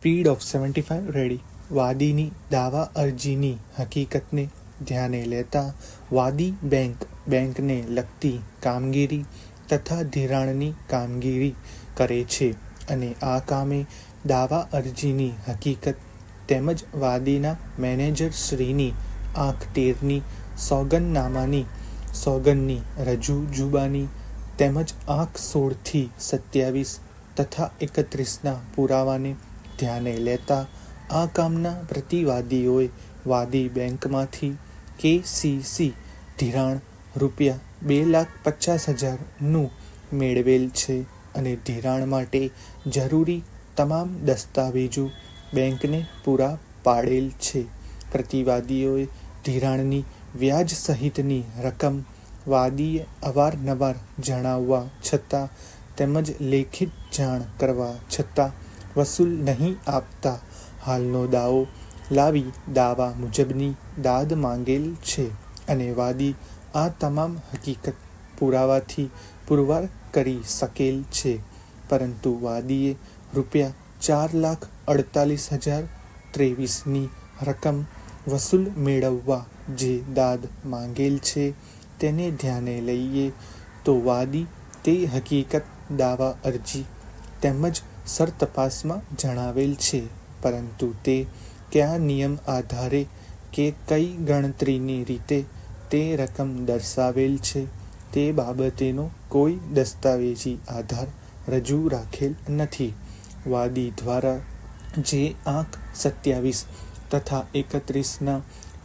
Speed of 75 ready. વાદીની દાવા અરજીની હકીકતને ધ્યાને લેતા વાદી બેંકને લગતી કામગીરી તથા ધિરાણની કામગીરી કરે છે અને આ કામે દાવા અરજીની હકીકત તેમજ વાદીના મેનેજરશ્રીની આંખ ટેરની સોગંદનામાની સોગંદની રજૂ જુબાની તેમજ આંખ 16 થી 27 તથા 31ના પુરાવાને ધ્યાને લેતા આ કામના પ્રતિવાદીઓએ વાદી બેંકમાંથી KCC ધિરાણ ₹2,50,000નું મેળવેલ છે અને ધિરાણ માટે જરૂરી તમામ દસ્તાવેજો બેંકને પૂરા પાડેલ છે. પ્રતિવાદીઓએ ધિરાણની વ્યાજ સહિતની રકમ વાદીએ અવારનવાર જણાવવા છતાં તેમજ લેખિત જાણ કરવા છતાં વસૂલ નહીં આપતા હાલનો દાવો લાવી દાવા મુજબની દાદ માંગેલ છે અને વાદી આ તમામ હકીકત પુરાવાથી પુરવાર કરી શકેલ છે, પરંતુ વાદીએ ₹4,48,023ની રકમ વસૂલ મેળવવા જે દાદ માંગેલ છે તેને ધ્યાને લઈએ તો વાદી તે હકીકત દાવા અરજી તેમજ સરતપાસમાં જણાવેલ છે, પરંતુ તે કયા નિયમ આધારે કે કઈ ગણતરીની રીતે તે રકમ દર્શાવેલ છે તે બાબતેનો કોઈ દસ્તાવેજી આધાર રજૂ રાખેલ નથી. વાદી દ્વારા જે આંક 27 તથા 31ના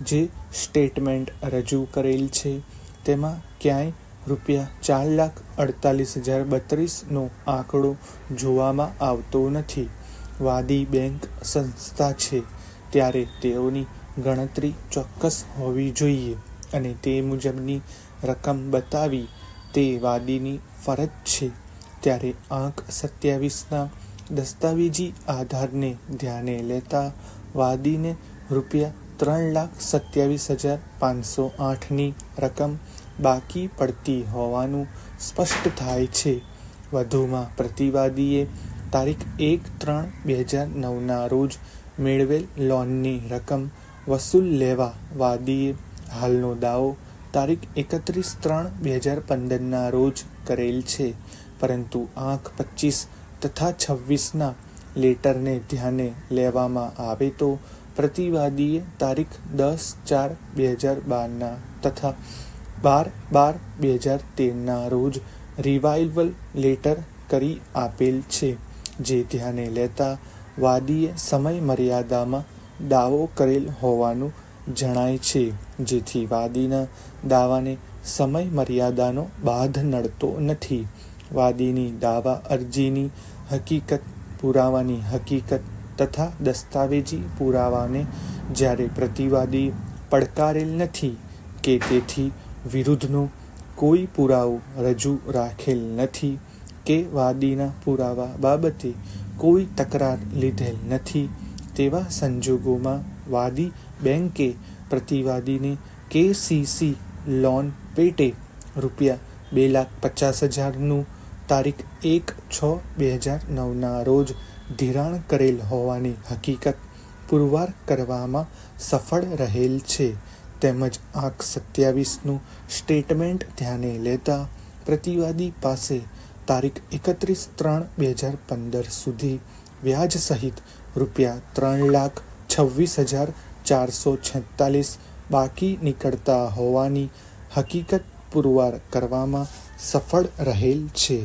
જે સ્ટેટમેન્ટ રજૂ કરેલ છે તેમાં ક્યાંય ₹4,48,032નો આંકડો જોવામાં આવતો નથી. વાદી બેંક સંસ્થા છે ત્યારે તેઓની ગણતરી ચોક્કસ હોવી જોઈએ અને તે મુજબની રકમ બતાવી તે વાદીની ફરજ છે. ત્યારે આંક 27ના દસ્તાવેજી આધારને ધ્યાને લેતા વાદીને ₹3,27,508ની રકમ બાકી પડતી હોવાનું સ્પષ્ટ થાય છે. વધુમાં પ્રતિવાદીએ તારીખ 1/3/2009ના રોજ મેળવેલ લોનની રકમ વસૂલ લેવા વાદીએ હાલનો દાવો તારીખ 31/3/2015ના રોજ કરેલ છે, પરંતુ આંક 25 તથા 26ના લેટરને ધ્યાને લેવામાં આવે તો પ્રતિવાદીએ તારીખ 10/4/2012ના તથા 12/12/2013ના રોજ રિવાઇવલ લેટર કરી આપેલ છે, જે ધ્યાને લેતા વાદીએ સમય મર્યાદામાં દાવો કરેલ હોવાનું જણાય છે, જેથી વાદીના દાવાને સમય મર્યાદાનો બાધ નડતો નથી. વાદીની દાવા અરજીની હકીકત પુરાવાની હકીકત તથા દસ્તાવેજી પુરાવાને જ્યારે પ્રતિવાદી પડકારેલ નથી કે તેથી વિરુદ્ધનો કોઈ પુરાવો રજૂ રાખેલ નથી કે વાદીના પુરાવા બાબતે કોઈ તકરાર લીધેલ નથી તેવા સંજોગોમાં વાદી બેંકે પ્રતિવાદીને KCC લોન પેટે ₹2,50,000નું તારીખ 1/6/2009ના રોજ ધિરાણ કરેલ હોવાની હકીકત પુરવાર કરવામાં સફળ રહેલ છે, તેમજ આંક 27નું સ્ટેટમેન્ટ ધ્યાને લેતા પ્રતિવાદી પાસે તારીખ 31/3/2015 સુધી વ્યાજ સહિત ₹3,26,446 બાકી નીકળતા હોવાની હકીકત પુરવાર કરવામાં સફળ રહેલ છે.